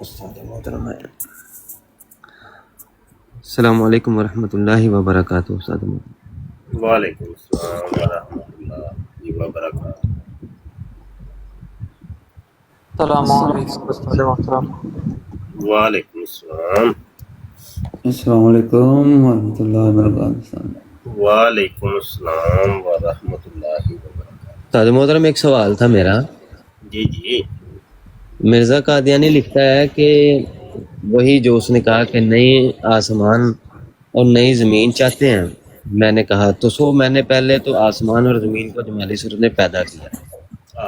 उस्ताद मोहतरम है। अस्सलाम वालेकुम वरहमतुल्लाहि वबरकातुहू। उस्ताद मोहतरम। वालेकुम अस्सलाम वरहमतुल्लाहि वबरकातुहू। अस्सलामुअलैकुम उस्ताद मोहतरम। वालेकुम अस्सलाम। अस्सलामुअलैकुम वरहमतुल्लाहि वबरकातुहू। वालेकुम अस्सलाम वरहमतुल्लाहि वबरकातुहू। उस्ताद मोहतरम, एक सवाल था मेरा। जी जी। मिर्ज़ा कादियानी लिखता है कि वही जो उसने कहा कि नई आसमान और नई ज़मीन चाहते हैं। मैंने कहा तो मैंने पहले तो आसमान और ज़मीन को जमाली सूरत ने पैदा किया,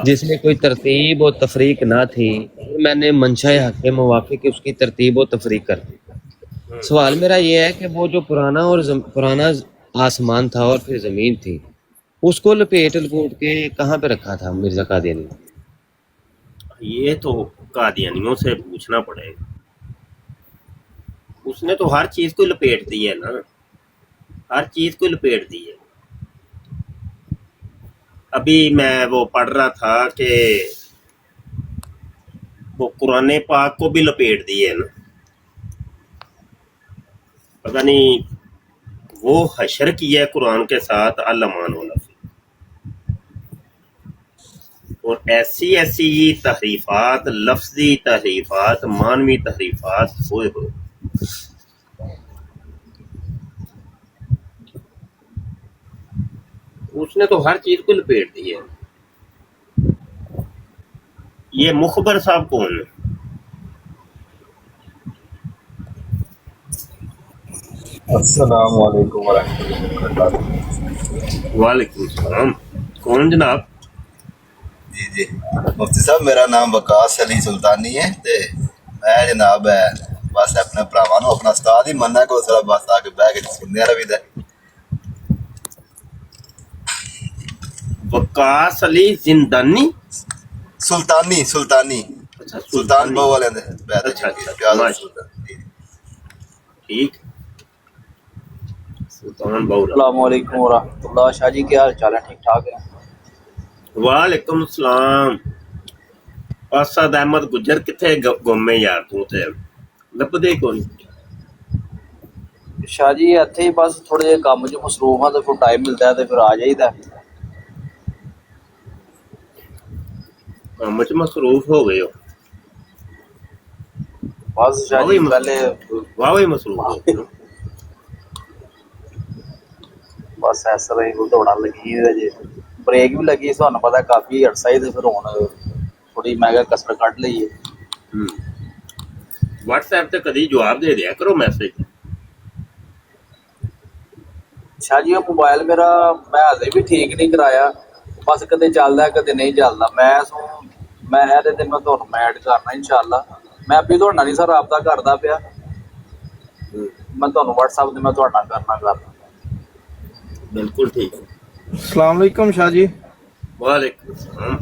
जिसमें कोई तरतीब और तफरीक ना थी। मैंने मंशा हक के मुवाफिक उसकी तरतीब और तफरीक कर दी। सवाल मेरा ये है कि वो जो पुराना आसमान था और फिर ज़मीन थी, उसको लपेट लपूट के कहाँ पे रखा था मिर्ज़ा कादियानी ने? ये तो कादियानियों से पूछना पड़ेगा। उसने तो हर चीज को लपेट दी है ना, हर चीज को लपेट दी है। अभी मैं वो पढ़ रहा था कि वो कुरान पाक को भी लपेट दिए है ना। पता नहीं वो हशर किया है कुरान के साथ अल-अमान व नफ़ी। और ऐसी ऐसी तहरीफात, लफ्जी तहरीफात, मानवी तहरीफात हुए। उसने तो हर चीज को लपेट दी है। ये मुखबर साहब कौन है? अस्सलाम वालेकुम वरहमतुल्लाहि वबरकातुहू। वालेकुम सलाम। कौन जनाब? जी जी, मुफ्ती साहब मेरा नाम वकास अली सुल्तानी है ते मैं जनाब है बस अपने भरावां नूं अपना उस्ताद ही मन्ना को थोड़ा बस आके बह के सुनने रही दा। वकास अली जिंदानी। सुल्तानी सुल्तानी अच्छा सुल्तान सुल्तानी। बहु वाले दे बैठे अच्छा जी अच्छा प्यार माशा सुल्तान जी। ठीक। सुल्तान बहुरा। अस्सलामुअलैकुम वरहमतुल्लाह। शाह जी क्या हाल चाल है? ठीक ठाक है? वालेकुम सलाम। असद अहमद गुजर किथे गुमे यार? तू ते लभदे कोई। शाह जी ਇੱਥੇ ਹੀ ਬਸ ਥੋੜੇ ਜਿਹੇ ਕੰਮ 'ਚ ਮਸਰੂਫ ਹਾਂ ਤੇ ਫਿਰ ਟਾਈਮ ਮਿਲਦਾ ਤੇ ਫਿਰ ਆ ਜਾਈਦਾ। ਕੰਮ ਚ ਮਸਰੂਫ ਹੋ ਗਏ ਹੋ? ਬਸ शाह जी ਪਹਿਲੇ ਵਾਹਵੇ ਮਸਰੂਫ ਹੋ ਗਏ ਹੋ। ਬਸ ਇਸ ਤਰ੍ਹਾਂ ਹੀ ਕੋਈ ਦੌੜਨ ਲੱਗੀ ਹੈ ਜੇ ਬ੍ਰੇਕ ਵੀ ਲੱਗੀ ਤੁਹਾਨੂੰ ਪਤਾ ਕਾਫੀ ਅਰਸਾ ਹੀ ਤੇ ਫਿਰ ਹੁਣ ਥੋੜੀ ਮੈਂ ਕਿਹਾ ਕਸਰ ਕੱਢ ਲਈਏ। WhatsApp ਤੇ ਕਦੀ ਜਵਾਬ ਦੇ ਦਿਆ ਕਰੋ ਮੈਸੇਜ। शाह जी ਉਹ ਮੋਬਾਈਲ ਮੇਰਾ ਮੈਂ ਹਜੇ ਵੀ ਠੀਕ ਨਹੀਂ ਕਰਾਇਆ, ਬਸ ਕਦੇ ਚੱਲਦਾ ਕਦੇ ਨਹੀਂ ਚੱਲਦਾ। ਮੈਂ ਇਹਦੇ ਤੇ ਮੈਂ ਤੁਹਾਨੂੰ ਐਡ ਕਰਨਾ ਇਨਸ਼ਾਅੱਲਾ। ਮੈਂ ਵੀ ਤੁਹਾਡਾ ਨਹੀਂ ਸਰ ਰਾਬਤਾ ਕਰਦਾ ਪਿਆ, ਮੈਂ ਤੁਹਾਨੂੰ WhatsApp ਤੇ ਮੈਂ ਤੁਹਾਡਾ ਕਰਨਾ। ਬਿਲਕੁਲ ਠੀਕ। अस्सलाम वालेकुम शाह जी। वालेकुम सलाम।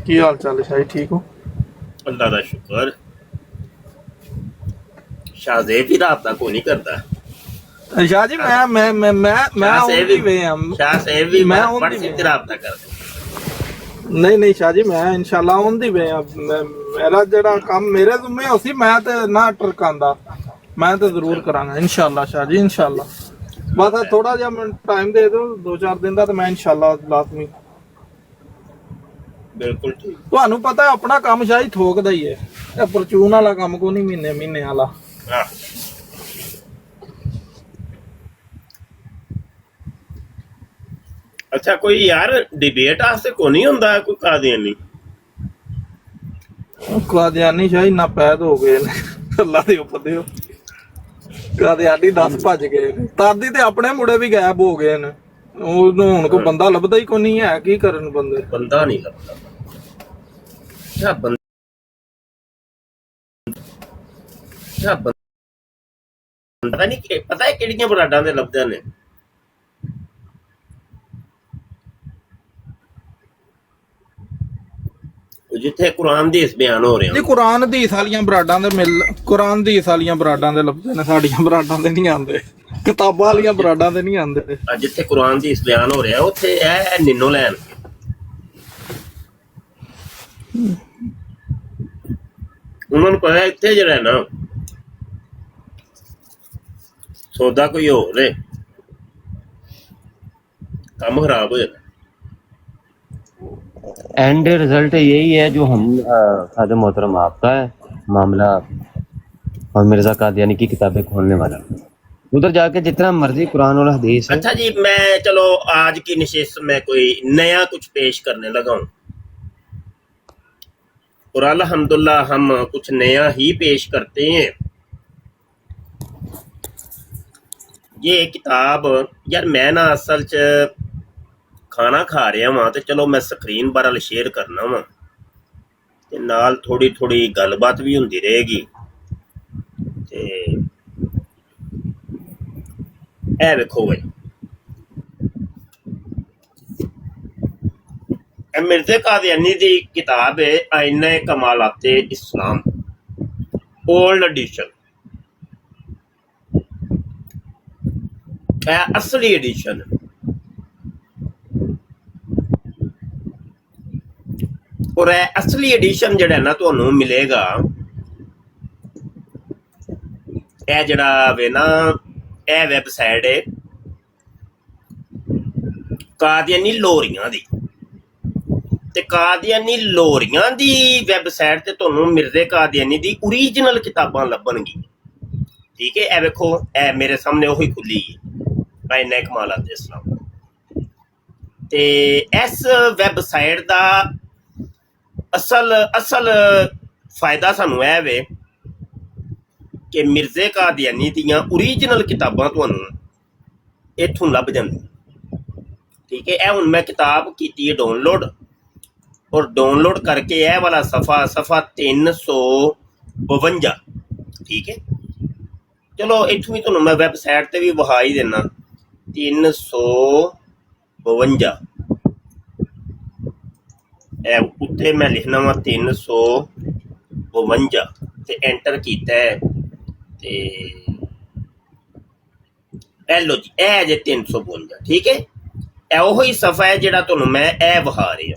की हाल चाल है शाह जी? ठीक हो? अल्लाह का शुक्र। शाहजेब भी राबता को नहीं करता। शाह जी मैं ऑन दी वे हम। शाह सेब भी मैं ऑन दी WhatsApp वे। ते राबता करता। नहीं शाह जी मैं इंशाल्लाह ऑन दी वे। मेरा जेड़ा काम मेरे जुम्मे होसी मैं ते ना टरकांदा, मैं तो जरूर करांगा इंशाल्लाह शाह जी इंशाल्लाह। बस थोड़ा जिहा मैं टाइम दे दो 2-4 दिन दा ते मैं इंशाल्लाह लाजमी। बिल्कुल ठीक। ਤੁਹਾਨੂੰ ਪਤਾ ਹੈ ਆਪਣਾ ਕੰਮ ਸ਼ਾਹ ਜੀ ਥੋਕ ਦਾ ਹੀ ਹੈ, ਇਹ ਪਰਚੂਨ ਵਾਲਾ ਕੰਮ ਕੋ ਨਹੀਂ ਮਹੀਨੇ ਵਾਲਾ। हाँ। अच्छा कोई यार डिबेट आस्ते को नहीं होंदा कोई कादियानी? ਕਾਦੀਆਨੀ ਸ਼ਾਹੀ ਨਾ ਪੈਦ ਹੋ ਗਏ ਨੇ ਅੱਲਾ ਦੇ ਉੱਪਰ ਦਿਓ। ਕਾਦੀਆਨੀ 10 ਭੱਜ ਗਏ ਨੇ, ਤਾਦੀ ਤੇ ਆਪਣੇ ਮੁੰਡੇ ਵੀ ਗਾਇਬ ਹੋ ਗਏ ਨੇ। ਉਹਨੂੰ ਹੁਣ ਕੋਈ ਬੰਦਾ ਲੱਭਦਾ ਹੀ ਕੋਈ ਨਹੀਂ ਹੈ, ਕੀ ਕਰਨ ਬੰਦੇ। बंदा नहीं लगता। क्या बंदा नहीं पता है किहड़ियां बराडां दे लभदे ने। जिथे कुरान हदीस बयान हो रहे ਜੀ ਕੁਰਾਨ ਹਦੀਸ ਵਾਲੀਆਂ ਬਰਾਡਾਂ ਦੇ ਕੁਰਾਨ ਹਦੀਸ ਵਾਲੀਆਂ ਬਰਾਡਾਂ ਦੇ ਲੱਭਦੇ ਨੇ, ਸਾਡੀਆਂ ਬਰਾਡਾਂ ਦੇ ਨਹੀਂ ਆਉਂਦੇ। ਕਿਤਾਬਾਂ ਵਾਲੀਆਂ ਬਰਾਡਾਂ ਦੇ ਨਹੀਂ ਆਉਂਦੇ। जिथे कुरान हदीस बयान हो रहा उत्थे ऐ निन्नो लैन। ਉਹਨਾਂ ਨੂੰ ਪਤਾ ਇੱਥੇ ਜਿਹੜਾ ਹੈ ਨਾ ਸੌਦਾ ਕੋਈ ਹੋਰ ਹੈ, ਕੰਮ ਖਰਾਬ ਹੋ ਜਾਣਾ। एंड रिजल्ट यही है जो हम खादिम मोहतरम आपका है मामला, और मिर्जा कादियानी की किताबें खोलने वाला, उधर जाके जितना मर्जी कुरान और हदीस है। अच्छा जी, मैं चलो आज की नशिस्त में कोई नया कुछ पेश करने लगा हूँ, और अल्हम्दुलिल्लाह हम कुछ नया ही पेश करते हैं। ये किताब यार मैं ना असल च खाना खा रहा वां ते चलो मैं स्क्रीन पर शेयर करना वा ते नाल थोड़ी थोड़ी गलबात भी होंदी रहेगी। ते ए वेखो भाई, ए मिर्ज़ा कादियानी दी किताब है आईना कमालाते इस्लाम, ओल्ड एडिशन, ए असली एडिशन। और असली एडिशन जड़ा ना तुहानू मिलेगा, ए जड़ा वे ना ए वैबसाइट है कादियानी लोरियां दी, ते कादियानी लोरियां दी वैबसाइट ते तुहानू मिर्ज़े कादियानी दी ओरिजिनल किताबां लभणगी। ठीक है, ए वेखो ए मेरे सामने ओही खुली है आईना कमालात इस्लाम। ते इस वैबसाइट दा असल फायदा सानू है वे कि मिर्ज़े कादियानी दियां ओरिजिनल किताबां तुहानू इत्थों लभ जांदियां। ठीक है, ए हुण मैं किताब कीती है डाउनलोड, और डाउनलोड करके ए वाला सफ़ा 352। ठीक है, चलो इत्थों भी तुहानू मैं वैबसाइट ते भी वहा ही देना 352। उत्ते मैं लिखना वा 352 ते एंटर कीता है ते ए लो जी ए जे 352। ठीक है, ए ओही सफा है जेड़ा तुहानू मैं ए विखा रहा।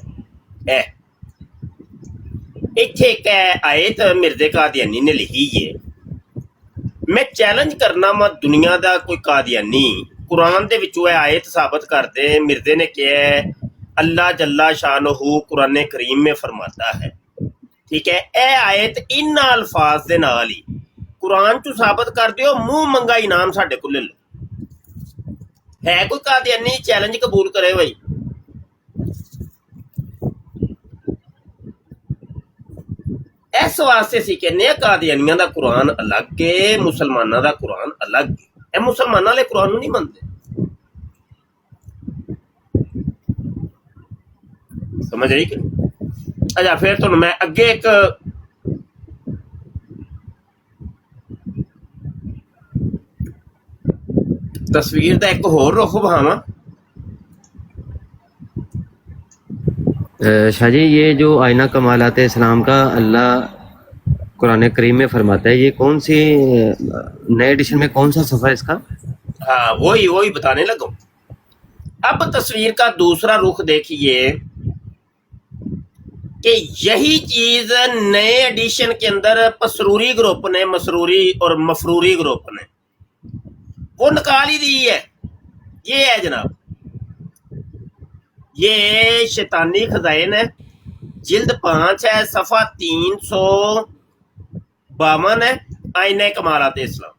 इत्थे एक आयत मिर्ज़े कादियानी ने लिखी है, मैं चैलेंज करना वा दुनिया दा कोई कादियानी कुरान दे विचों ए आयत साबित कर दे। मिर्ज़े ने कहा अल्लाह जल्ला शानहू कुरान करीम में फरमाता है। ठीक है, ए आयत इन अल्फाज दे नाल ही कुरान चू साबित कर दिओ, मुंह मंगा इनाम साडे कोल ले लो। है कोई कादियानी चैलेंज कबूल करे भाई? इस वास्ते असीं कहने आ कादियानियां दा कुरान अलग है, मुसलमानां दा कुरान अलग है। ए मुसलमानां वाले कुरान नूं नहीं मनदे, समझ आई कि? अच्छा, फिर तुहानू मैं अगे एक तस्वीर दा एक होर रुख विखावां। शाह जी, ये जो आईना कमालात इस्लाम का अल्लाह कुरान करीम में फरमाता है, ये कौन सी नए एडिशन में कौन सा सफ़ा है इसका? हाँ, वही बताने लगा। अब तस्वीर का दूसरा रुख देखिए कि यही चीज नए एडिशन के अंदर पसरूरी ग्रुप ने, मसरूरी और मफरूरी ग्रुप ने वो निकाल ही दी है। ये है जनाब, ये शैतानी खजाइन है, जिल्द 5 है, सफ़ा 352 है, आईने कमालात इस्लाम।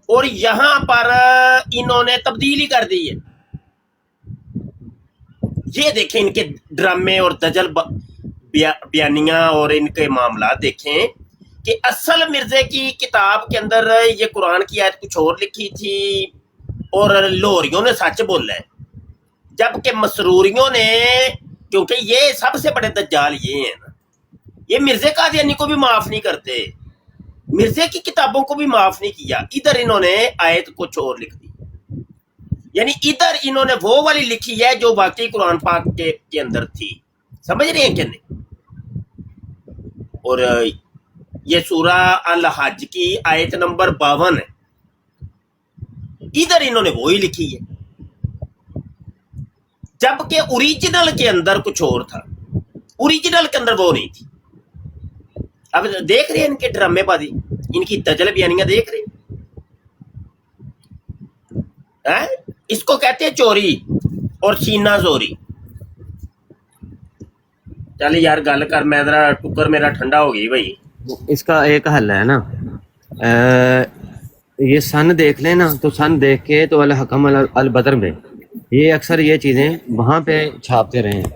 और यहां पर इन्होंने तब्दीली कर दी है। ये देखें इनके ड्रामे और दजल बयानियां और इनके मामला देखें कि असल मिर्जे की किताब के अंदर ये कुरान की आयत कुछ और लिखी थी और लोहरियों ने सच बोला है, जबकि मसरूरियों ने, क्योंकि ये सबसे बड़े दज्जाल ये हैं ना, ये मिर्जे कादियानी को भी माफ नहीं करते, मिर्जे की किताबों को भी माफ नहीं किया। इधर इन्होंने आयत कुछ और लिख दी, यानी इधर इन्होंने वो वाली लिखी है जो वाकई कुरान पाक के अंदर थी। समझ रहे हैं कि नहीं? और ये सूरा अल हज की आयत नंबर 52 है, इधर इन्होंने वो ही लिखी है, जबकि ओरिजिनल के अंदर कुछ और था, ओरिजिनल के अंदर वो नहीं थी। अब देख रहे हैं इनके ड्रामेबाजी, इनकी दजल बयानियां देख रहे हैं। इसको कहते हैं चोरी और सीना जोरी। चल यार गल कर, मैं जरा टुकर मेरा ठंडा हो गई भाई। इसका एक हल है ना, ये सन देख लें ना, तो सन देख के तो अल हकम अल बदर में ये अक्सर ये चीज़ें वहाँ पे छापते रहे हैं,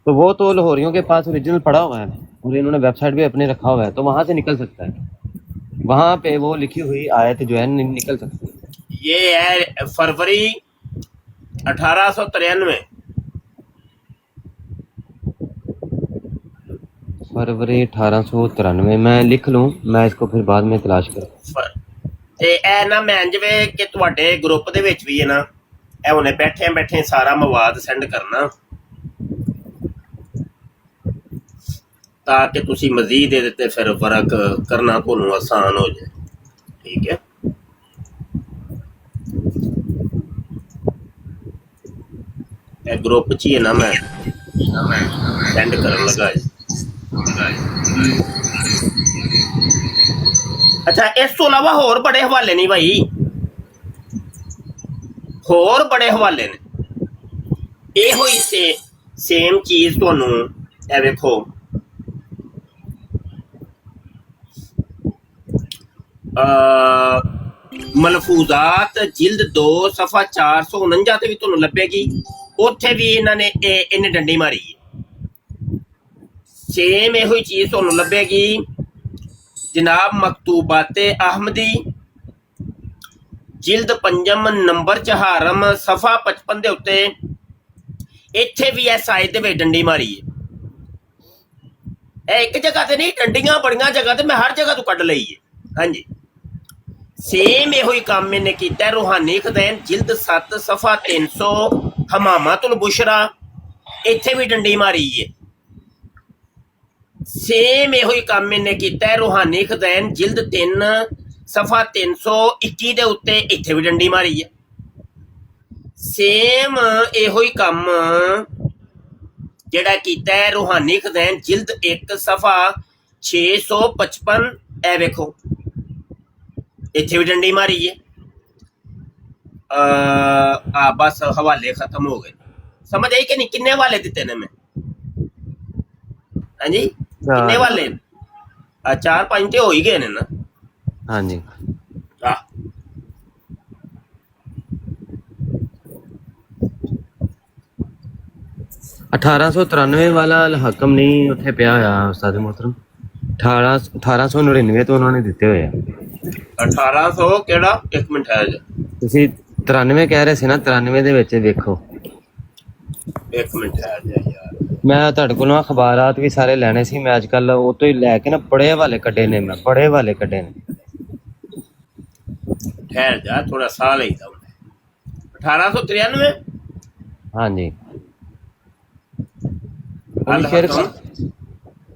तो वो तो लाहौरियों के पास ओरिजिनल पड़ा हुआ है और इन्होंने वेबसाइट भी अपने रखा हुआ है, तो वहाँ से निकल सकता है, वहाँ पे वो लिखी हुई आयत जो है निकल सकती है। ये है फरवरी 1893, फरवरी 1893। मैं लिख लूँ, मैं इसको फिर बाद में तलाश करूँ। ਤੇ ਇਹ ਨਾ ਮੈਂ ਜਿਵੇਂ ਕਿ ਤੁਹਾਡੇ ਗਰੁੱਪ ਦੇ ਵਿੱਚ ਵੀ ਹੈ ਨਾ, ਇਹ ਹੁਣੇ ਬੈਠੇ ਸਾਰਾ ਮਵਾਦ ਸੈਂਡ ਕਰਨਾ ਤਾਂ ਕਿ ਤੁਸੀਂ ਮਜ਼ੀਦ ਇਹਦੇ ਤੇ ਫਿਰ ਵਰਕ ਕਰਨਾ ਤੁਹਾਨੂੰ ਆਸਾਨ ਹੋ ਜਾਏ। ਠੀਕ ਹੈ, ਇਹ ਗਰੁੱਪ 'ਚ ਹੀ ਹੈ ਨਾ, ਮੈਂ ਸੈਂਡ ਕਰਨ ਲੱਗਾ ਜੀ। ਅੱਛਾ, ਇਸ ਤੋਂ ਇਲਾਵਾ ਹੋਰ ਬੜੇ ਹਵਾਲੇ ਨਹੀਂ ਭਾਈ, ਹੋਰ ਬੜੇ ਹਵਾਲੇ ਨੇ। ਇਹੋ ਹੀ ਸੇਮ ਚੀਜ਼ ਤੁਹਾਨੂੰ ਇਹ ਵੇਖੋ, ਮਲਫੂਜ਼ਾਤ ਜਿਲਦ 2 ਸਫਾ 449 ਤੇ ਵੀ ਤੁਹਾਨੂੰ ਲੱਭੇਗੀ, ਉੱਥੇ ਵੀ ਇਹਨਾਂ ਨੇ ਇਹਨੇ ਡੰਡੀ ਮਾਰੀ ਹੈ। ਸੇਮ ਇਹੋ ਹੀ ਚੀਜ਼ ਤੁਹਾਨੂੰ ਲੱਭੇਗੀ जनाब मकतूबाते अहमदी जिल्द 5 नंबर चहारम सफा 55 ਦੇ ਉੱਤੇ ਇੱਥੇ ਵੀ ਇਸ ਆਇਤ ਦੇ ਵਿੱਚ ਡੰਡੀ ਮਾਰੀ ਹੈ। ਇਹ ਇੱਕ ਜਗ੍ਹਾ ਤੇ ਨਹੀਂ, ਡੰਡੀਆਂ ਬੜੀਆਂ ਜਗ੍ਹਾ ਤੇ, ਮੈਂ ਹਰ ਜਗ੍ਹਾ ਤੋਂ ਕੱਢ ਲਈ ਹੈ। ਹਾਂਜੀ, ਸੇਮ ਇਹੋ ਹੀ ਕੰਮ ਇਹਨੇ ਕੀਤਾ। ਰੂਹਾਨੀ ਖਜ਼ੈਨ ਜਿਲਦ 7 ਸਫਾ 300 ਹਮਾਮਾਤੁਲ बुशरा, ਇੱਥੇ ਵੀ ਡੰਡੀ ਮਾਰੀ ਹੈ। ਸੇਮ ਇਹੋ ਹੀ ਕੰਮ ਇਹਨੇ ਕੀਤਾ ਰੂਹਾਨੀ ਖਜ਼ੈਨ ਜਿਲਦ 3 ਸਫਾ 321 ਦੇ ਉੱਤੇ, ਇੱਥੇ ਵੀ ਡੰਡੀ ਮਾਰੀ ਹੈ। ਸੇਮ ਇਹੋ ਹੀ ਕੰਮ ਜਿਹੜਾ ਕੀਤਾ ਹੈ ਰੂਹਾਨੀ ਖਜ਼ੈਨ ਜਿਲਦ 1 ਸਫਾ 655, ਇਹ ਵੇਖੋ ਇੱਥੇ ਵੀ ਡੰਡੀ ਮਾਰੀ ਹੈ। ਬਸ ਹਵਾਲੇ ਖਤਮ ਹੋ ਗਏ, ਸਮਝ ਆਈ ਕਿ ਨਹੀਂ? ਕਿੰਨੇ ਹਵਾਲੇ ਦਿੱਤੇ ਨੇ ਮੈਂ? ਹਾਂਜੀ, ਕਿੰਨੇ ਵਾਲੇ? 4-5 ਤੇ ਹੋ ਹੀ ਗਏ ਨੇ ਨਾ। ਹਾਂਜੀ, 1893 ਵਾਲਾ ਅਲ ਹਕਮ ਨਹੀਂ ਉੱਥੇ ਪਿਆ ਹੋਇਆ ਉਸਤਾਦ ਮੁਹਤਰਮ, 1899 ਤੋਂ ਉਹਨਾਂ ਨੇ ਦਿੱਤੇ ਹੋਏ ਆ। 1800 ਕਿਹੜਾ? ਇੱਕ ਮਿੰਟ ਹੈ ਜੀ, ਤੁਸੀਂ 93 ਕਹਿ ਰਹੇ ਸੀ ਨਾ, 93 ਦੇ ਵਿੱਚ ਵੇਖੋ। ਇੱਕ ਮਿੰਟ ਹੈ ਜੀ ਯਾਰ, ਮੈਂ ਤੁਹਾਡੇ ਕੋਲੋਂ ਅਖਬਾਰਾਤ ਵੀ ਸਾਰੇ ਲੈਣੇ ਸੀ, ਮੈਂ ਅੱਜ ਕੱਲ ਉਹ ਤੋਂ ਹੀ ਲੈ ਕੇ ਨਾ ਬੜੇ ਹਵਾਲੇ ਕੱਢੇ ਨੇ, ਮੈਂ ਬੜੇ ਹਵਾਲੇ ਕੱਢੇ ਨੇ। ਠਹਿਰ ਜਾ, ਥੋੜਾ ਸਾਹ ਲਈਦਾ ਹੁੰਦਾ। 1893। ਹਾਂਜੀ,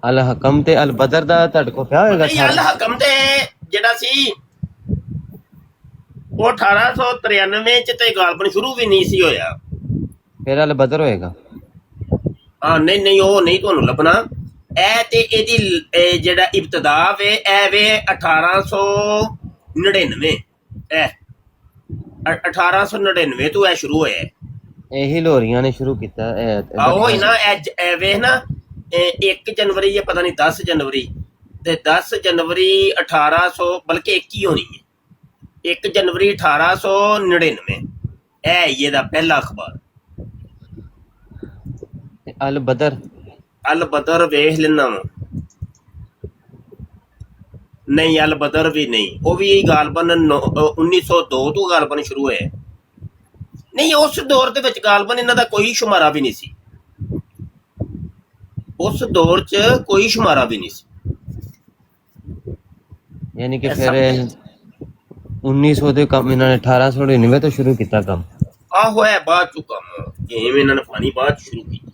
ਅਲ ਹਕਮ ਤੇ ਅਲ ਬਦਰ ਦਾ ਤੁਹਾਡੇ ਕੋਲ ਪਿਆ ਹੋਏਗਾ? ਅਲ ਹਕਮ ਤੇ ਜਿਹੜਾ ਸੀ ਉਹ 1893 ਚ ਤੇ ਗਾਲਬਨ ਸ਼ੁਰੂ ਵੀ ਨਹੀਂ ਸੀ ਹੋਇਆ, ਫਿਰ ਅਲ ਬਦਰ ਹੋਏਗਾ। ਹਾਂ ਨਹੀਂ, ਉਹ ਨਹੀਂ ਤੁਹਾਨੂੰ ਲੱਭਣਾ। ਇਹ ਤੇ ਇਹਦੀ ਜਿਹੜਾ ਇਬਤਦਾ ਵੇ ਇਹ ਵੇ 1899, ਇਹ 1899 ਤੋਂ ਇਹ ਸ਼ੁਰੂ ਹੋਇਆ। ਇਹੀ ਲੋਰੀਆਂ ਨੇ ਸ਼ੁਰੂ ਕੀਤਾ। ਆਹੋ ਹੀ ਨਾ, ਇਹ ਵੇਖ ਨਾ, 1 ਜਨਵਰੀ ਜਾਂ ਪਤਾ ਨਹੀਂ 10 ਜਨਵਰੀ ਤੇ 10 ਜਨਵਰੀ 1800, ਬਲਕਿ 21 ਹੋਣੀ ਹੈ, 1 ਜਨਵਰੀ 1899, ਇਹ ਇਹਦਾ ਪਹਿਲਾ ਅਖਬਾਰ। ਅਲ ਬਦਰ, ਅਲ ਬਦਰ ਵੇਖ ਲੈਣਾ ਵਾ, ਨਹੀਂ ਅਲ ਬਦਰ ਵੀ ਨਹੀਂ, ਉਹ ਵੀ ਗਾਲਬਨ 1902 ਤੋਂ ਗਾਲਬਨ ਸ਼ੁਰੂ ਹੋਇਆ। ਨਹੀਂ, ਉਸ ਦੌਰ ਦੇ ਵਿੱਚ ਗਾਲਬਨ ਇਹਨਾਂ ਦਾ ਕੋਈ ਸ਼ੁਮਾਰਾ ਵੀ ਨਹੀਂ ਸੀ, ਉਸ ਦੌਰ 'ਚ ਕੋਈ ਸ਼ੁਮਾਰਾ ਵੀ ਨਹੀਂ ਸੀ। ਯਾਨੀ ਕਿ ਫਿਰ 1900 ਦੇ ਕੰਮ ਇਹਨਾਂ ਨੇ 1899 ਤੋਂ ਸ਼ੁਰੂ ਕੀਤਾ ਕੰਮ। ਆਹੋ, ਹੈ ਬਾਅਦ ਚੋਂ ਕੰਮ, ਜਿਵੇਂ ਇਹਨਾਂ ਨੇ ਪਾਣੀ ਬਾਅਦ ਸ਼ੁਰੂ ਕੀਤਾ।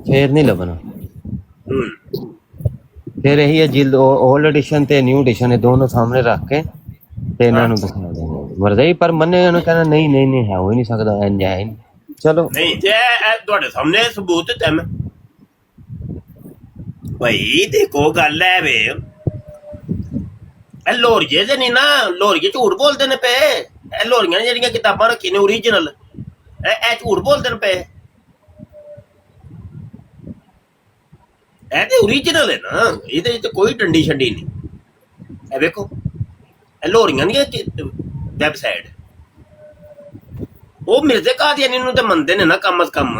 ਫੇਰ ਨਹੀਂ ਲੱਭਣਾ। ਫਿਰ ਇਹੀ ਹੈ ਜਿਲਦ ओल्ड एडिशन ਤੇ ਨਿਊ एडिशन ਇਹ ਦੋਨੋਂ ਸਾਹਮਣੇ ਰੱਖ ਕੇ ਤੇ ਇਹਨਾਂ ਨੂੰ ਦਿਖਾ ਦੇਣਾ ਮਰਜ਼ੀ, ਪਰ ਮੰਨੇ ਉਹਨੂੰ ਕਹਿੰਦਾ ਨਹੀਂ ਨਹੀਂ ਨਹੀਂ ਹੈ, ਹੋ ਹੀ ਨਹੀਂ ਸਕਦਾ, ਇੰਜ ਹੈ। ਚਲੋ ਨਹੀਂ ਤੇ ਤੁਹਾਡੇ ਸਾਹਮਣੇ ਸਬੂਤ ਤੇ ਮੈਂ ਭਾਈ ਦੇਖੋ ਗੱਲ ਹੈ ਵੇ, ਇਹ ਲੋਰੀਏ ਤੇ ਨਹੀਂ ਨਾ, ਲੋਰੀਏ ਝੂਠ ਬੋਲਦੇ ਨੇ ਪਏ। ਇਹ ਲੋਰੀਆਂ ਨੇ ਜਿਹੜੀਆਂ ਕਿਤਾਬਾਂ ਰੱਖੀ ਨੇ ਓਰੀਜਨਲ, ਇਹ ਝੂਠ ਬੋਲਦੇ ਨੇ ਪਏ। ਇਹ ਤੇ ਓਰੀਜਨਲ ਹੈ ਨਾ, ਇਹਦੇ ਵਿੱਚ ਕੋਈ ਡੰਡੀ ਛੱਡੀ ਨਹੀਂ। ਇਹ ਵੇਖੋ, ਇਹ ਲੋਰੀਆਂ ਦੀਆਂ ਵੈਬਸਾਈਟ, ਉਹ ਮਿਰਜ਼ੇ ਕਾਦੀਆਨੀ ਨੂੰ ਤੇ ਮੰਨਦੇ ਨੇ ਨਾ ਕਮ ਅਜ਼ ਕਮ।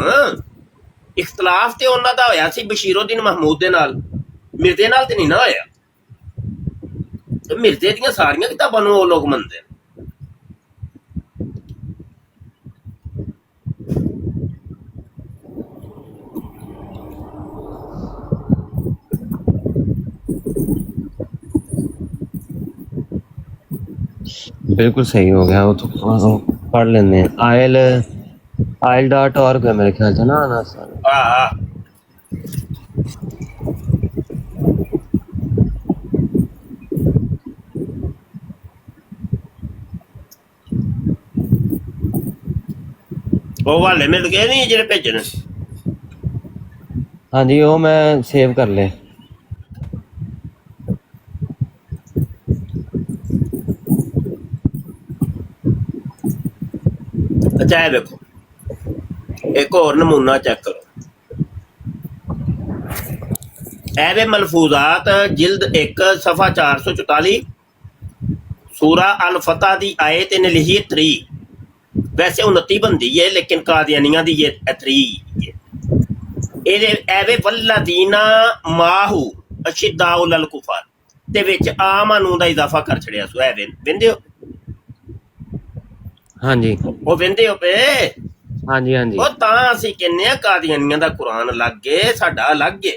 ਇਖਤਲਾਫ ਤੇ ਉਹਨਾਂ ਦਾ ਹੋਇਆ ਸੀ ਬਸ਼ੀਰੁੱਦੀਨ ਮਹਿਮੂਦ ਦੇ ਨਾਲ, ਮਿਰਜ਼ੇ ਨਾਲ ਤੇ ਨਹੀਂ ਨਾ ਹੋਇਆ। ਤੇ ਮਿਰਜ਼ੇ ਦੀਆਂ ਸਾਰੀਆਂ ਕਿਤਾਬਾਂ ਨੂੰ ਉਹ ਲੋਕ ਮੰਨਦੇ ਨੇ। बिल्कुल सही हो गया वो तो पढ़ लेने हैं। IEL.org है मेरे ख्याल से ना आना सारा। हाँ वो वाले मिल गए नहीं जेह्ड़े भेजने। हाँ जी वो मैं सेव कर ले। अच्छा है देखो, एक और नमूना चेक करो। ऐवे मलफूजात जिल्द 1 सफ़ा 444 सूरा अल फतह दी आयत ने लिखी 3, वैसे 29 बनती है लेकिन कादियानिया दी ये 3 है। ऐवे वल्लदीना माहू अशिद्दाउ लल कुफार ते विच आमनू दा इजाफा कर छड़िया सो। ऐवे वेंदे हो? हाँ जी वो वेंदे हो पे? हाँ जी हाँ जी। ਉਹ ਤਾਂ ਅਸੀਂ ਕਹਿੰਦੇ ਆ ਕਾਦੀਆਨੀਆਂ ਦਾ ਕੁਰਾਨ ਅਲੱਗ ਏ, ਸਾਡਾ ਅਲੱਗ ਏ।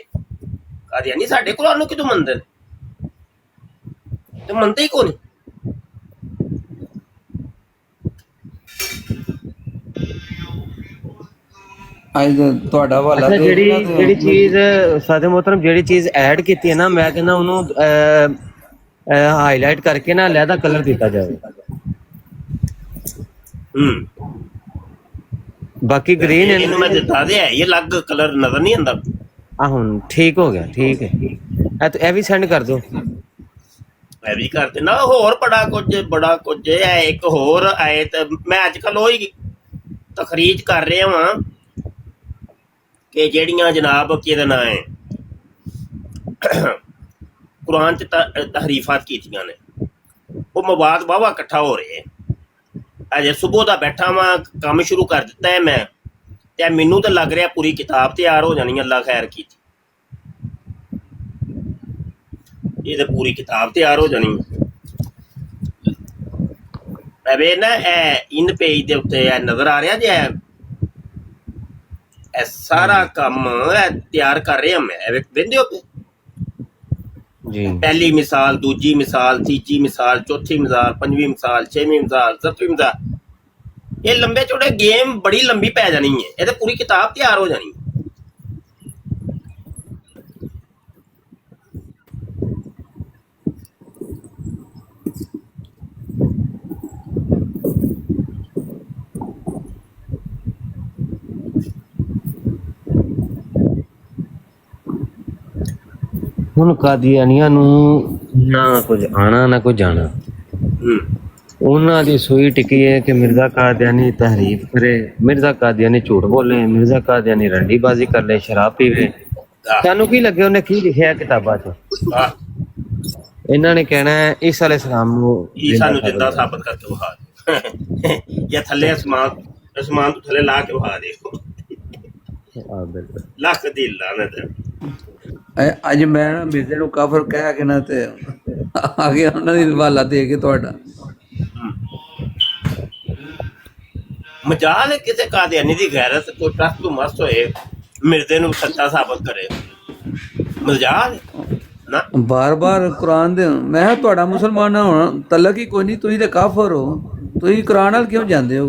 ਕਾਦੀਆਨੀ ਸਾਡੇ ਕੁਰਾਨ ਨੂੰ ਕਿਦੋਂ ਮੰਨਦੇ ਨੇ? ਤੇ ਮੰਨਦੇ ਹੀ ਕੋ ਨਹੀਂ। ਅੱਜ ਤੁਹਾਡਾ ਹਵਾਲਾ ਅੱਛਾ, ਦੇ ਦੇਣਾ ਤੇ ਜਿਹੜੀ ਚੀਜ਼ ਸਾਦੇ ਮੁਹਤਰਮ ਜਿਹੜੀ ਚੀਜ਼ ਐਡ ਕੀਤੀ ਹੈ ਨਾ, ਮੈਂ ਕਹਿੰਦਾ ਉਹਨੂੰ ਹਾਈਲਾਈਟ ਕਰਕੇ ਨਾ ਅਲੱਗਾ ਕਲਰ ਦਿੱਤਾ ਜਾਵੇ। ਬਾਕੀ ਗ੍ਰੀਨ ਇਹਨੂੰ ਮੈਂ ਦਿੱਤਾ ਤੇ ਹੈ ਇਹ ਅਲੱਗ ਕਲਰ ਨਜ਼ਰ ਨਹੀਂ ਆਉਂਦਾ। ਆ ਹੁਣ ਠੀਕ ਹੋ ਗਿਆ, ਠੀਕ ਹੈ। ਇਹ ਵੀ ਸੈਂਡ ਕਰ ਦਿਓ। ਮੈਂ ਵੀ ਕਰ ਦਿੰਦਾ। ਹੋਰ ਬੜਾ ਕੁਝ ਹੈ। ਇੱਕ ਹੋਰ ਆਇਤ ਮੈਂ ਅੱਜ ਕੱਲ ਉਹੀ ਤਖਰੀਜ ਕਰ ਰਿਹਾ ਵਾਂ ਕਿ ਜਿਹੜੀਆਂ ਜਨਾਬ ਕਿਹਦਾ ਨਾਂ ਹੈ ਕੁਰਾਨ ਚ ਤਹਰੀਫਾਤ ਕੀਤੀਆਂ ਨੇ, ਉਹ ਮਵਾਦ ਵਾਹਵਾ ਇਕੱਠਾ ਹੋ ਰਿਹਾ। ਅਜੇ ਸੁਬਹ ਦਾ ਬੈਠਾ ਵਾਂ, ਕੰਮ ਸ਼ੁਰੂ ਕਰ ਦਿੱਤਾ ਹੈ ਮੈਂ, ਤੇ ਮੈਨੂੰ ਤਾਂ ਲੱਗ ਰਿਹਾ ਪੂਰੀ ਕਿਤਾਬ ਤਿਆਰ ਹੋ ਜਾਣੀ। ਅੱਲਾ ਖੈਰ ਕੀਤੀ, ਇਹ ਤਾਂ ਪੂਰੀ ਕਿਤਾਬ ਤਿਆਰ ਹੋ ਜਾਣੀ। ਐਵੇਂ ਨਾ ਇਨ ਪੇਜ ਦੇ ਉੱਤੇ ਨਜ਼ਰ ਆ ਰਿਹਾ ਜੇ ਇਹ ਸਾਰਾ ਕੰਮ ਤਿਆਰ ਕਰ ਰਿਹਾ ਮੈਂ। ਐਵੇਂ ਵੇਖਦੇ ਹੋ ਜੀ, ਪਹਿਲੀ ਮਿਸਾਲ, ਦੂਜੀ ਮਿਸਾਲ, ਤੀਜੀ ਮਿਸਾਲ, ਚੌਥੀ ਮਿਸਾਲ, ਪੰਜਵੀਂ ਮਿਸਾਲ, ਛੇਵੀਂ ਮਿਸਾਲ, ਸੱਤਵੀਂ ਮਿਸਾਲ। ਇਹ ਲੰਬੇ ਚੌੜੇ ਗੇਮ ਬੜੀ ਲੰਬੀ ਪੈ ਜਾਣੀ ਹੈ। ਇਹ ਤਾਂ ਪੂਰੀ ਕਿਤਾਬ ਤਿਆਰ ਹੋ ਜਾਣੀ। ਹੁਣ ਕਾਦੀਆਨੀਆਂ ਨੂੰ ਨਾ ਕੁਝ ਆਣਾ ਨਾ ਕੁਝ ਜਾਣਾ। ਉਹਨਾਂ ਦੀ ਸੂਈ ਟਿਕੀ ਹੈ ਕਿ ਮਿਰਜ਼ਾ ਕਾਦੀਆਨੀ ਤਹਰੀਫ ਕਰੇ, ਮਿਰਜ਼ਾ ਕਾਦੀਆਨੀ ਝੂਠ ਬੋਲੇ, ਮਿਰਜ਼ਾ ਕਾਦੀਆਨੀ ਰੰਡੀਬਾਜ਼ੀ ਕਰ ਲੈ, ਸ਼ਰਾਬ ਪੀਵੇ। ਤੁਹਾਨੂੰ ਕੀ ਲੱਗੇ ਉਹਨੇ ਕੀ ਲਿਖਿਆ ਕਿਤਾਬਾਂ 'ਚ? ਇਹਨਾਂ ਨੇ ਕਹਿਣਾ ਹੈ ਈਸਾ ਅਲੈਹਿਸਲਾਮ ਨੂੰ ਈਸਾ ਨੂੰ ਜਿੰਦਾ ਸਾਬਤ ਕਰਕੇ ਵਿਖਾ ਜਾਂ ਥੱਲੇ ਅਸਮਾਨ ਤੋਂ ਥੱਲੇ ਲਾ ਕੇ ਵਿਖਾ ਦੇ। ਲੱਖ ਦੀ ਲਾਨਤ। ਅੱਜ ਮੈਂ ਨਾ ਮਿਰਜ਼ੇ ਨੂੰ ਕਾਫਰ ਕਹਿ ਕੇ ਨਾ ਤੇ ਆ ਗਿਆ ਉਹਨਾਂ ਦੀ ਹਵਾਲਾ ਦੇ ਕੇ ਤੁਹਾਡਾ। ਮਜਾਲ ਕਿਸੇ ਕਾਦੀਆਨੀ ਦੀ ਗੈਰਤ ਕੋਈ ਟਰੱਕ ਤੋਂ ਮਸਤ ਹੋਏ ਮਿਰਜ਼ੇ ਨੂੰ ਸੱਚਾ ਸਾਬਤ ਕਰੇ। ਮਜਾਲ ਨਾ ਬਾਰ-ਬਾਰ ਕੁਰਾਨ ਦੇ ਮੈਂ ਕਿਹਾ ਤੁਹਾਡਾ ਮੁਸਲਮਾਨ ਨਾ ਹੋਣਾ ਤਲਕ ਹੀ ਕੋਈ ਨਹੀਂ, ਤੁਸੀਂ ਤੇ ਕਾਫਰ ਹੋ, ਤੁਸੀਂ ਕੁਰਾਨ ਨਾਲ ਕਿਉਂ ਜਾਂਦੇ ਹੋ?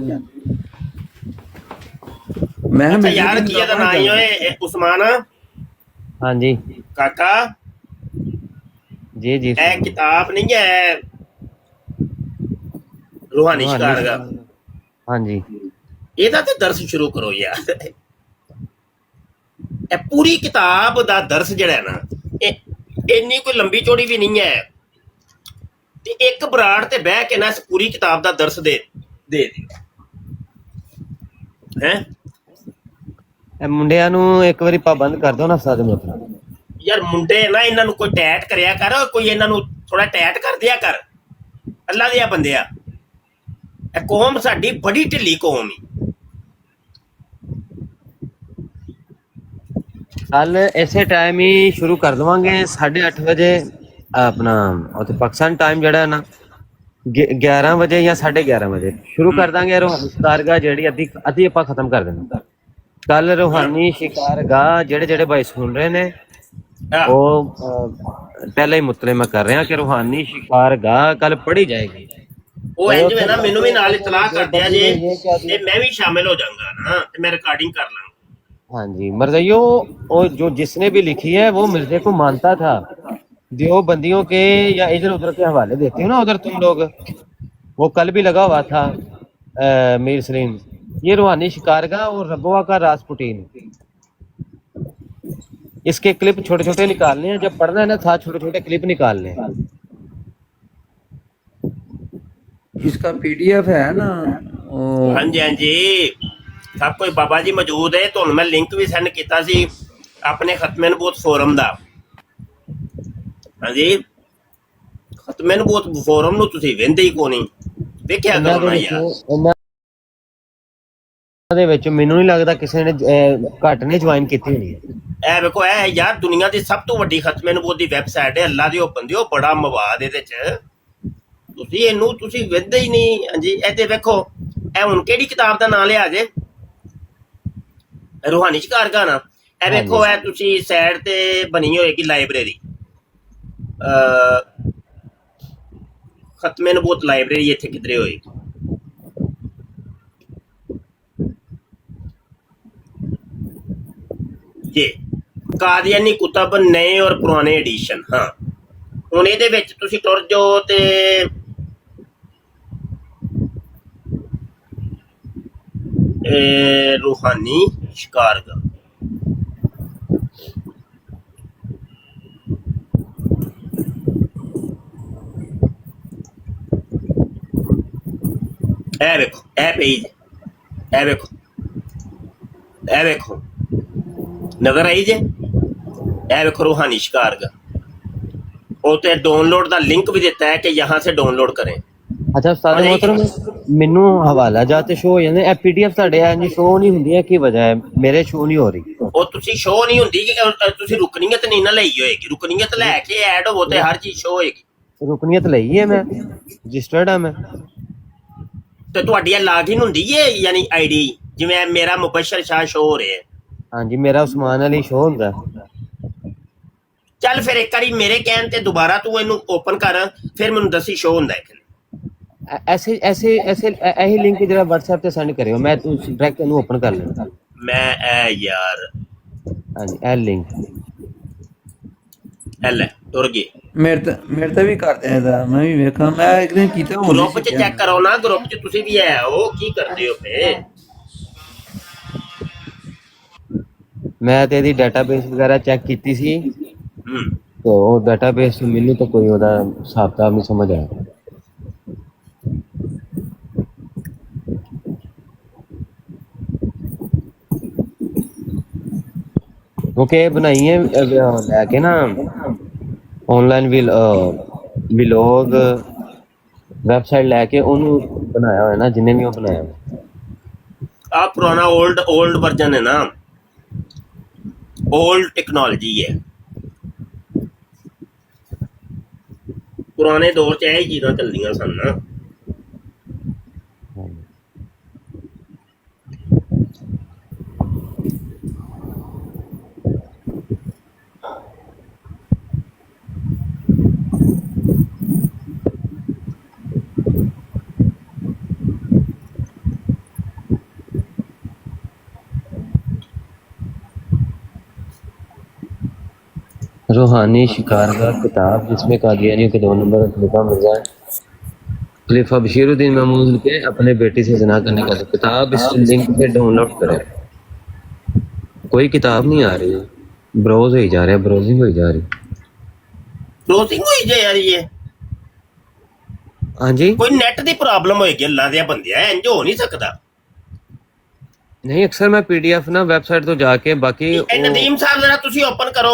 ਮੈਂ ਅੱਛਾ ਯਾਰ ਕੀ ਇਹਦਾ ਨਾਂ ਹੀ ਓਏ ਉਸਮਾਨ? ਹਾਂਜੀ ਕਾਕਾ ਜੀ ਜੀ। ਇਹ ਕਿਤਾਬ ਨਹੀਂ ਹੈ ਰੂਹਾਨੀ ਸ਼ਿਕਾਰਗਾਹ? ਹਾਂਜੀ ਇਹਦਾ ਤੇ ਦਰਸ ਸ਼ੁਰੂ ਕਰੋ ਯਾਰ। ਇਹ ਪੂਰੀ ਕਿਤਾਬ ਦਾ ਦਰਸ ਜਿਹੜਾ ਹੈ ਨਾ ਇੰਨੀ ਕੋਈ ਲੰਬੀ ਚੌੜੀ ਵੀ ਨਹੀਂ ਹੈ, ਤੇ ਇੱਕ ਬਰਾੜ ਤੇ ਬਹਿ ਕੇ ਨਾ ਇਸ ਪੂਰੀ ਕਿਤਾਬ ਦਾ ਦਰਸ ਦੇ ਦੇ ਹੈ। ਇਹ ਮੁੰਡਿਆਂ ਨੂੰ ਇੱਕ ਵਾਰੀ ਪਾਬੰਦ ਕਰ ਦਿਓ ਨਾ ਉਸਤਾਦ ਮੋਹਤਰਮ। ਯਾਰ ਮੁੰਡੇ ਨਾ, ਇਹਨਾਂ ਨੂੰ ਕੋਈ ਟੈਟ ਕਰਿਆ ਕਰ, ਕੋਈ ਇਹਨਾਂ ਨੂੰ ਥੋੜਾ ਟੈਟ ਕਰ ਦਿਆ ਕਰ, ਅੱਲਾ ਦੇ ਬੰਦਿਆ। ਇਹ ਕੌਮ ਸਾਡੀ ਬੜੀ ਢਿੱਲੀ ਕੌਮ ਹੈ। ਕੱਲ ਇਸੇ ਟਾਈਮ ਹੀ ਸ਼ੁਰੂ ਕਰ ਦੇਵਾਂਗੇ 8:30 ਵਜੇ ਆਪਣਾ ਉੱਥੇ ਪਾਕਿਸਤਾਨ ਟਾਈਮ ਜਿਹੜਾ ਹੈ ਨਾ 11 ਵਜੇ ਜਾਂ 11:30 ਵਜੇ ਸ਼ੁਰੂ ਕਰ ਦਾਂਗੇ। ਰੂਹਾਨੀ ਸ਼ਿਕਾਰਗਾਹ ਜਿਹੜੀ ਅੱਧੀ ਆਪਾਂ ਖਤਮ ਕਰ ਦੇਣਾ ਕੱਲ। ਰੂਹਾਨੀ ਸ਼ਿਕਾਰਗਾਹ ਜਿਹੜੇ ਭਾਈ ਸੁਣ ਰਹੇ ਨੇ ਉਹ ਪਹਿਲਾਂ ਹੀ ਮੁਤਲੇ ਮੈਂ ਕਰ ਰਿਹਾ ਕਿ ਰੂਹਾਨੀ ਸ਼ਿਕਾਰਗਾਹ ਕੱਲ ਪੜ੍ਹੀ ਜਾਏਗੀ। ਉਹ ਇੰਜ ਵੇ ਨਾ ਮੈਨੂੰ ਵੀ ਨਾਲ ਇਤਲਾਹ ਕਰ ਦਿਆ ਜੇ, ਤੇ ਮੈਂ ਵੀ शामिल हो जाऊंगा ना, ਤੇ मैं रिकॉर्डिंग कर लूंगा। हाँ जी मर्ज़ियो, और जो जिसने भी लिखी है वो मिर्जे को मानता था। देवबंदियों के या इधर उधर के हवाले देते हो ना उधर तुम लोग, वो कल भी लगा हुआ था मीर सलीम। ये रूहानी शिकारगाह और रबवा का रासपुटीन, इसके क्लिप छोटे छोटे निकालने हैं। जब पढ़ना है ना था छोटे छोटे क्लिप निकालने हैं। इसका पीडीएफ है ना हाँ जी हाँ जी, सब कोई बाबा जी मौजूद है। तो मैं लिंक भी सेंड किया सी अपने खत्मे नबूवत फोरम ਦਾ। ਹਾਂਜੀ ਖਤਮੇ ਨਬੂਵਤ ਫੋਰਮ ਨੂੰ ਤੁਸੀਂ ਵੇਂਦੇ ਹੀ ਕੋ ਨਹੀਂ, ਵੇਖਿਆ ਕਰੋ ਨਾ ਯਾਰ। ਇਹਨਾਂ ਦੇ ਵਿੱਚ ਮੈਨੂੰ ਨਹੀਂ ਲੱਗਦਾ ਕਿਸੇ ਨੇ ਘੱਟ ਨੇ ਜੁਆਇਨ ਕੀਤੀ ਹੋਣੀ ਹੈ। ਇਹ ਵੇਖੋ, ਇਹ ਯਾਰ ਦੁਨੀਆ ਦੀ ਸਭ ਤੋਂ ਵੱਡੀ ਖਤਮੇ ਨਬੂਵਤ ਦੀ ਵੈਬਸਾਈਟ ਹੈ। ਅੱਲਾ ਦੇ ਹੁਕਮ ਦਿਓ, ਬੜਾ ਮਵਾਦ ਇਹਦੇ ਚ, ਤੁਸੀਂ ਇਹਨੂੰ ਤੁਸੀਂ ਵੇਂਦੇ ਹੀ ਨਹੀਂ। ਹਾਂਜੀ ਇਹ ਤੇ ਵੇਖੋ, ਇਹ ਹੁਣ ਕਿਹੜੀ ਕਿਤਾਬ ਦਾ ਨਾਂ ਲਿਆ ਜੇ? रूहानी शिकारगाह ना। ਇਹ ਵੇਖੋ, ਇਹ ਤੁਸੀਂ ਸਾਈਡ ਤੇ ਬਣੀ ਹੋਏਗੀ ਲਾਇਬ੍ਰੇਰੀ, ਖਤਮੇ ਨਬੂਵਤ ਲਾਇਬ੍ਰੇਰੀ ਇੱਥੇ ਕਿਧਰੇ ਹੋਏਗੀ। ये ਕਾਦੀਆਨੀ ਕੁਤਬ ਨਏ ਔਰ ਪੁਰਾਣੇ ਐਡੀਸ਼ਨ। ਹਾਂ ਹੁਣ ਇਹਦੇ ਵਿੱਚ ਤੁਸੀਂ ਟੁਰ ਜਾਓ ਤੇ रूहानी शिकारगाह, ਇਹ ਵੇਖੋ, ਇਹ ਪੇਜ, ਇਹ ਵੇਖੋ, ਇਹ ਵੇਖੋ, नजर आई जे? ਇਹ ਵੇਖੋ रूहानी शिकारगाह। ਉਹ ਤੇ डाउनलोड ਦਾ ਲਿੰਕ भी देता है कि यहाँ से डाउनलोड करें। अच्छा उस्ताद मोहतरम, ਮੈਨੂੰ ਹਵਾਲਾ ਜਾਂ ਤੇ ਸ਼ੋ ਹੋ ਜਾਂਦੇ, ਇਹ ਪੀਡੀਐਫ ਤੁਹਾਡੇ ਇੰਜ ਸ਼ੋ ਨਹੀਂ ਹੁੰਦੀ ਹੈ, ਕੀ ਵਜ੍ਹਾ ਹੈ? ਮੇਰੇ ਸ਼ੋ ਨਹੀਂ ਹੋ ਰਹੀ। ਉਹ ਤੁਸੀਂ ਸ਼ੋ ਨਹੀਂ ਹੁੰਦੀ ਕਿ ਤੁਸੀਂ ਰੁਕਨੀਅਤ ਨਹੀਂ ਨਾ ਲਈ ਹੋਏਗੀ। ਰੁਕਨੀਅਤ ਲੈ ਕੇ ਐਡ ਹੋਵੋ ਤੇ ਹਰ ਚੀਜ਼ ਸ਼ੋ ਹੋਏਗੀ। ਰੁਕਨੀਅਤ ਲਈ ਹੈ, ਮੈਂ ਰਜਿਸਟਰਡ ਆ ਮੈਂ। ਤੇ ਤੁਹਾਡੀ ਲਾਗਇਨ ਹੁੰਦੀ ਹੈ ਯਾਨੀ ਆਈਡੀ, ਜਿਵੇਂ ਮੇਰਾ ਮੁਬਸ਼ਰ ਸ਼ਾਹ ਸ਼ੋ ਹੋ ਰਿਹਾ ਹੈ। ਹਾਂਜੀ ਮੇਰਾ ਉਸਮਾਨ ਅਲੀ ਸ਼ੋ ਹੁੰਦਾ। ਚੱਲ ਫਿਰ ਇੱਕ ਵਾਰੀ ਮੇਰੇ ਕਹਿਣ ਤੇ ਦੁਬਾਰਾ ਤੂੰ ਇਹਨੂੰ ਓਪਨ ਕਰ, ਫਿਰ ਮੈਨੂੰ ਦੱਸੀ ਸ਼ੋ ਹੁੰਦਾ ਹੈ। ऐसे ऐसे ऐसे यही लिंक जरा WhatsApp पे सेंड करियो, मैं तू डायरेक्ट ਇਹਨੂੰ ਓਪਨ ਕਰ ਲੈਣਾ। ਮੈਂ ਯਾਰ ਹਾਂਜੀ ਇਹ ਲਿੰਕ ਲੈ ਟੁਰ ਗਈ। ਮੇਰੇ ਤੇ ਵੀ ਕਰ ਦੇ ਇਹਦਾ, ਮੈਂ ਵੀ ਵੇਖਾਂ। ਮੈਂ ਇੱਕ ਦਿਨ ਕੀਤਾ ਗਰੁੱਪ 'ਚ ਚੈੱਕ ਕਰੋ ਨਾ, ਗਰੁੱਪ 'ਚ ਤੁਸੀਂ ਵੀ ਹੈ ਉਹ ਕੀ ਕਰਦੇ ਹੋ ਫੇ? ਮੈਂ ਤੇ ਇਹਦੀ ਡਾਟਾਬੇਸ ਵਗੈਰਾ ਚੈੱਕ ਕੀਤੀ ਸੀ, ਤੇ ਉਹ ਡਾਟਾਬੇਸ ਮੈਨੂੰ ਤਾਂ ਕੋਈ ਉਹਦਾ ਹਿਸਾਬ ਕਿਤਾਬ ਨਹੀਂ ਸਮਝ ਆਇਆ। ਕਿਉਂਕਿ ਇਹ ਬਣਾਈ ਹੈ ਲੈ ਕੇ ਨਾ ਆਨਲਾਈਨ ਵਲੌਗ ਵੈਬਸਾਈਟ ਲੈ ਕੇ ਉਹਨੂੰ ਬਣਾਇਆ ਹੋਇਆ ਨਾ, ਜਿੰਨੇ ਵੀ ਉਹ ਬਣਾਇਆ। ਆ ਪੁਰਾਣਾ ओल्ड वर्जन है ना, ओल्ड टेक्नोलॉजी है। पुराने दौर च ਇਹ ਚੀਜ਼ਾਂ ਚੱਲਦੀਆਂ ਸਨ ਨਾ। रूहानी शिकारगाह किताब, जिसमें कादियानियों के 2 नंबर खलीफा मिर्जा खलीफा बशीरुद्दीन महमूद के अपने बेटी से जना करने का किताब इस लिंक पे डाउनलोड करें। कोई किताब नहीं आ रही, ब्राउज हो जा रहा है, ब्राउजिंग हो जा रही। ਕ੍ਰੋਸਿੰਗ ਹੋਈ ਜੇ ਯਾਰ ਇਹ हाँ जी ਕੋਈ ਨੈਟ ਦੀ ਪ੍ਰੋਬਲਮ ਹੋਏਗੀ ਅੱਲਾ ਦੇ ਬੰਦਿਆ ਇੰਜ ਹੋ ਨਹੀਂ ਸਕਦਾ नहीं अक्सर मैं PDF ना वेबसाइट तो जाके बाकी ਇਹ ਨਦੀਮ ਸਾਹਿਬ ਜਰਾ ਤੁਸੀਂ ਓਪਨ ਕਰੋ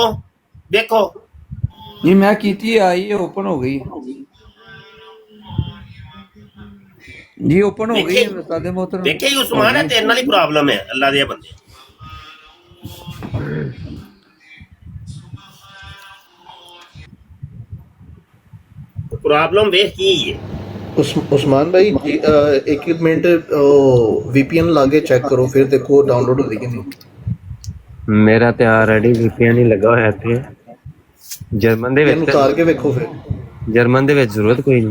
ਦੇਖੋ ਜੀ ਮੈਂ ਕੀਤੀ ਆਈ ਓਪਨ ਹੋ ਗਈ ਜੀ ਓਪਨ ਹੋ ਗਈ ਉਸਤਾਦ मोहतरम ਦੇਖੇ ਹੀ ਉਸਮਾਨ ਹੈ ਤੇਰੇ ਨਾਲ ਹੀ ਪ੍ਰੋਬਲਮ ਹੈ ਅੱਲਾ ਦੇ ਬੰਦੇ प्रॉब्लम ਵੇਖ ਕੀ ਹੈ उस्मान भाई एक एक मिनट VPN लागे चेक करो फिर देखो डाउनलोड होती कि नहीं मेरा तो ऑलरेडी VPN ही लगा होया इत्थे जर्मन दे VPN विच उतार के देखो फिर जर्मन दे विच जरूरत कोई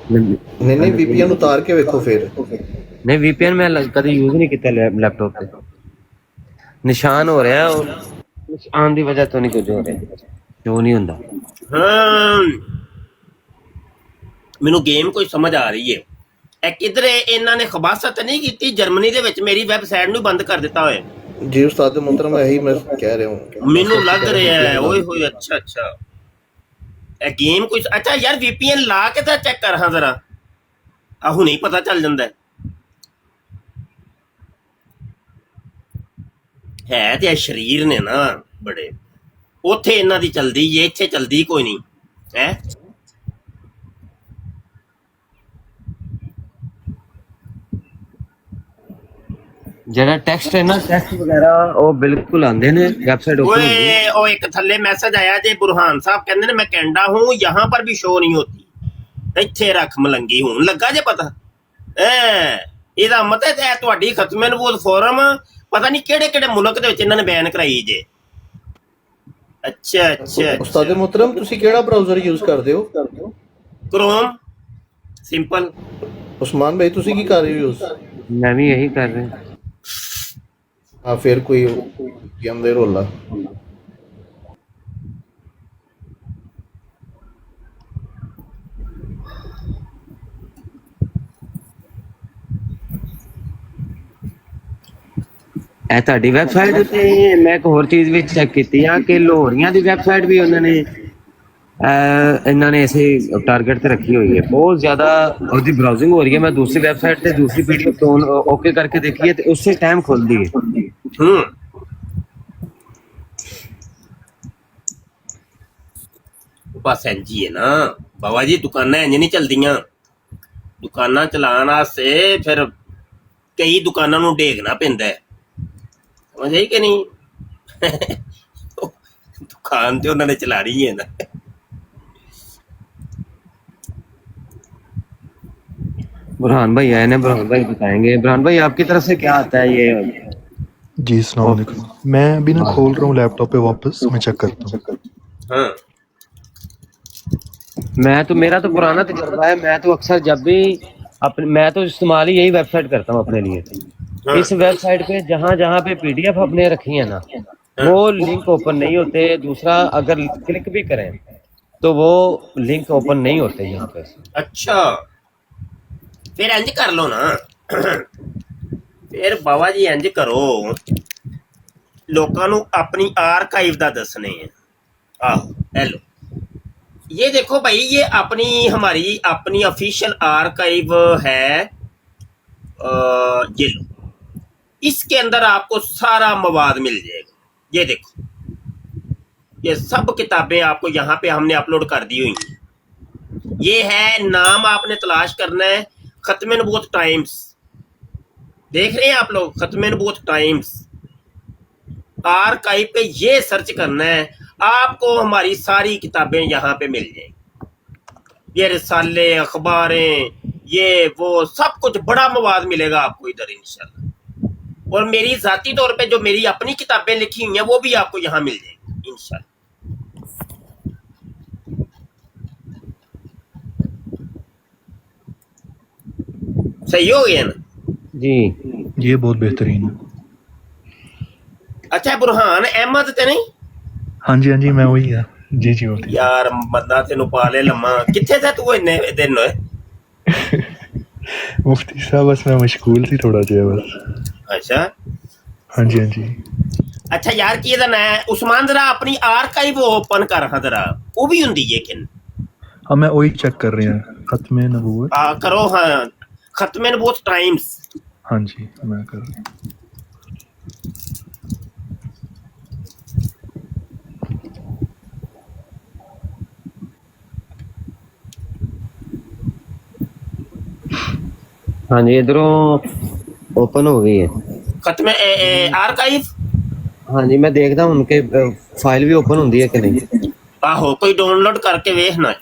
नहीं नहीं नहीं VPN उतार के देखो फिर नहीं VPN मैं कभी यूज नहीं किया लैपटॉप पे निशान हो रहा है और निशान की वजह तो नहीं कुछ हो रहा जो नहीं ਹੁੰਦਾ ਹਾਂ ਮੈਨੂੰ ਗੇਮ ਕੋਈ ਸਮਝ ਆ ਰਹੀ ਹੈ ਇਹ ਕਿਧਰੇ ਇਹਨਾਂ ਨੇ ਖਬਾਸਤ ਨਹੀਂ ਕੀਤੀ ਜਰਮਨੀ ਦੇ ਵਿੱਚ ਮੇਰੀ ਵੈਬਸਾਈਟ ਨੂੰ ਬੰਦ ਕਰ ਦਿੱਤਾ ਹੋਇਆ जी उस्ताद मोहतरम यही मैं कह रहा हूँ ਮੈਨੂੰ ਲੱਗ ਰਿਹਾ ਹੈ ਓਏ ਹੋਏ ਅੱਛਾ ਅੱਛਾ ਇਹ ਗੇਮ ਕੋਈ ਅੱਛਾ ਯਾਰ VPN ਲਾ ਕੇ ਤਾਂ ਚੈੱਕ ਕਰ ਹਾਂ ਜ਼ਰਾ ਆ ਹੁਣੇ ਹੀ ਪਤਾ ਚੱਲ ਜਾਂਦਾ ਹੈ ਤੇ ਇਹ ਸ਼ਰੀਰ ਨੇ ਨਾ ਬੜੇ ਉੱਥੇ ਇਹਨਾਂ ਦੀ ਚਲਦੀ ਏ ਇੱਥੇ ਚਲਦੀ ਕੋਈ ਨਹੀਂ ਹੈ ਜਿਹੜਾ ਟੈਕਸਟ ਹੈ ਨਾ ਟੈਕਸਟ ਵਗੈਰਾ ਉਹ ਬਿਲਕੁਲ ਆਂਦੇ ਨੇ ਵੈਬਸਾਈਟ ਓਪਨ ਹੁੰਦੀ है ओए ओ एक थल्ले मैसेज आया जे बुरहान साहब कहते ने मैं कैनेडा हूँ यहाँ पर भी शो नहीं होती इत्थे रख मलंगी हूँ लगा जे पता ਇਹਦਾ ਮਤਲਬ ਹੈ ਤੁਹਾਡੀ ਖਤਮੇ ਨਬੂਵਤ ਫੋਰਮ ਪਤਾ ਨਹੀਂ ਕਿਹੜੇ ਕਿਹੜੇ ਮੁਲਕ ਦੇ ਵਿੱਚ ਇਹਨਾਂ ਨੇ ਬੈਨ ਕਰਾਈ ਜੇ ਅੱਛਾ ਅੱਛਾ उस्ताद मोहतरम ਤੁਸੀਂ ਕਿਹੜਾ ਬ੍ਰਾਊਜ਼ਰ ਯੂਜ਼ ਕਰਦੇ ਹੋ क्रोम सिंपल उस्मान भाई ਤੁਸੀਂ ਕੀ ਕਰ ਰਹੇ ਹੋ ਯੂਜ਼ मैं भी यही कर रहा हूँ ਹਾਂ ਫਿਰ ਕੋਈ ਗੇਮ ਦੇ ਰੋਲਾ ਇਹ ਤੁਹਾਡੀ ਵੈਬਸਾਈਟ ਤੇ ਮੈਂ ਇੱਕ ਹੋਰ ਚੀਜ਼ ਵੀ ਚੈੱਕ ਕੀਤੀ ਆ ਕਿ ਲਾਹੌਰੀਆਂ ਦੀ ਵੈਬਸਾਈਟ ਵੀ ਉਹਨਾਂ ਨੇ ਇਹਨਾਂ ਨੇ ऐसे टारगेट ਤੇ ਰੱਖੀ ਹੋਈ है बहुत ज्यादा ਉਹਦੀ ब्राउजिंग हो रही है मैं दूसरी वेबसाइट ਤੇ दूसरी PDF तो ओके करके देखी है तो उससे टाइम खुलती है बस इंज ही है ना बाबा जी दुकानां इंज नहीं चलदियां दुकानां चलाउण वास्ते फिर कई दुकानां नूं ढेकना पैंदा है समझ आई कि नहीं दुकान तो उन्होंने चला रही है ना बुरहान भाई आए ना बुरहान भाई बताएंगे बुरहान भाई आपकी तरफ से क्या आता है ये जी अस्सलाम वालेकुम मैं अभी ना खोल रहा हूँ लैपटॉप पे वापस मैं चेक करता हूँ हाँ मैं तो मेरा तो पुराना तजुर्बा है मैं तो अक्सर जब भी अपने मैं तो इस्तेमाल ही यही वेबसाइट करता हूँ अपने लिए इस वेबसाइट पे जहाँ जहाँ पे PDF अपने रखी है ना वो लिंक ओपन नहीं होते दूसरा अगर क्लिक भी करें तो वो लिंक ओपन नहीं होते यहाँ पे अच्छा फिर इंज कर लो ना फिर बाबा जी इंज करो लोगों ਨੂੰ अपनी आर्काइव ਦਾ दसने हैं आहो हेलो ये देखो भाई ये अपनी हमारी अपनी ऑफिशियल आर्काइव है ये लो इसके अंदर आपको सारा मवाद मिल जाएगा ये देखो ये सब किताबें आपको यहाँ पे हमने अपलोड कर दी हुई हैं ये है नाम आपने तलाश करना है खत्म नबूवत टाइम्स देख रहे हैं आप लोग खत्म नबूवत टाइम्स आर्काइव पे ये सर्च करना है आपको हमारी सारी किताबें यहाँ पे मिल जाएंगी ये रिसाले अखबारें ये वो सब कुछ बड़ा मवाद मिलेगा आपको इधर इंशाल्लाह और मेरी जाती तौर पे जो मेरी अपनी किताबें लिखी हुई हैं वो भी आपको यहाँ मिल जाएंगी इंशाल्लाह सही हो गया ना जी ये बहुत बेहतरीन है अच्छा बुरहान अहमद ते नहीं हाँ जी मैं वही है जी जी होती यार मदना तेन पा ले लम्मा किथे थे तू इन्ने दिन होए मुफ्ती साहब बस मैं मशगूल थी थोड़ा जो बस अच्छा हाँ जी ਅੱਛਾ ਯਾਰ ਕੀ ਇਹਦਾ ਨਾਂ ਹੈ ਉਸਮਾਨ ਜ਼ਰਾ ਆਪਣੀ ਆਰਕਾਈਵ ਓਪਨ ਕਰ ਹਾਂ ਜ਼ਰਾ ਉਹ ਵੀ ਹੁੰਦੀ ਹੈ ਕਿ हाँ मैं वही चेक कर रहे हैं खत्म नबूवत ਆ ਕਰੋ ਹਾਂ ਖਤਮੇ ਨਬੂਵਤ ਟਾਈਮਸ हाँ जी मैं कर रहा हूँ हाँ जी इधरों ओपन हो गई है। ਖਤਮੇ ਆਰਕਾਈਵ हाँ जी मैं देखता हूँ उनके फाइल भी ओपन होती है कि नहीं। ਆਹੋ ਕੋਈ ਡਾਊਨਲੋਡ ਕਰਕੇ ਵੇਖਣਾ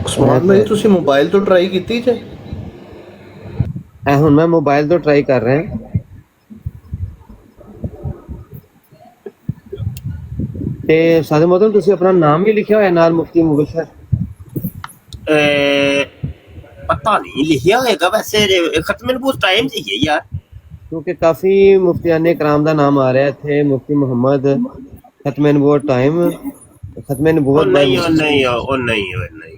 ਉਸਮਾਨ ਭਾਈ ਤੁਸੀਂ ਮੋਬਾਈਲ ਤੋਂ ਟਰਾਈ ਕੀਤੀ ਜੇ ਹੁਣ ਮੈਂ ਮੋਬਾਈਲ ਤੋਂ ਟਰਾਈ ਕਰ ਰਿਹਾ। ਤੇ ਸਾਦੇ ਮਤਲਬ ਤੁਸੀਂ ਆਪਣਾ ਨਾਮ ਵੀ ਲਿਖਿਆ ਹੋਇਆ ਨਾਲ ਮੁਫਤੀ ਮੁਬਸ਼ਰ ਪਤਾ ਨਹੀਂ ਲਿਖਿਆ ਹੋਏਗਾ ਵੈਸੇ ਖਤਮੇ ਨਬੂਵਤ ਟਾਈਮਸ ਹੀ ਹੈ ਯਾਰ ਕਿਉਂਕਿ ਕਾਫੀ ਮੁਫਤੀਆਨੇ ਕਰਾਮ ਦਾ ਨਾਮ ਆ ਰਿਹਾ ਇੱਥੇ ਮੁਫਤੀ ਮੁਹੰਮਦ ਖਤਮੇ ਨਬੂਵਤ ਟਾਈਮ ਖਤਮੇ ਨਬੂਵਤ ਨਹੀਂ ਉਹ ਨਹੀਂ ਉਹ ਨਹੀਂ ਉਹ ਨਹੀਂ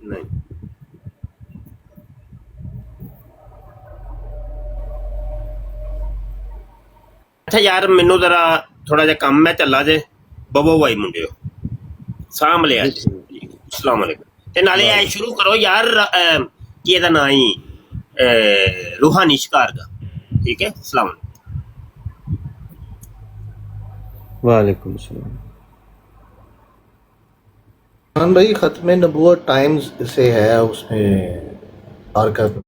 ਨਹੀਂ ਅੱਛਾ ਯਾਰ ਮੈਨੂੰ ਜ਼ਰਾ ਥੋੜਾ ਜਿਹਾ ਕੰਮ ਹੈ ਚੱਲਾ ਜੇ ਬਬੋ ਭਾਈ ਮੁੰਡਿਓ ਸਾਂਭ ਲਿਆ ਜੀ ਅਸਲਾਮ ਅਲੈਕੁਮ ਤੇ ਨਾਲੇ ਐ ਸ਼ੁਰੂ ਕਰੋ ਯਾਰ ਕੀ ਇਹਦਾ ਨਾਂ ਹੀ ਰੂਹਾਨੀ ਸ਼ਿਕਾਰ ਦਾ ਠੀਕ ਹੈ ਅਸਲਾਮ ਅਲੈਕੁਮ वालेकुम सलाम। उस्मान भाई खत्म नबूवत टाइम्स से है उसमें आर्काइव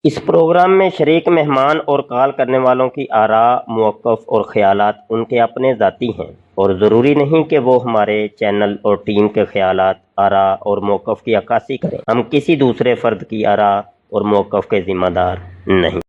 इस प्रोग्राम में शरीक मेहमान और कॉल करने वालों की आरा मौक़िफ़ और ख़यालात उनके अपने ज़ाती हैं और ज़रूरी नहीं कि वो हमारे चैनल और टीम के ख़यालात आरा और मौक़िफ़ की अक्कासी करें। हम किसी दूसरे फ़र्द की आरा और मौक़िफ़ के ज़िम्मेदार नहीं।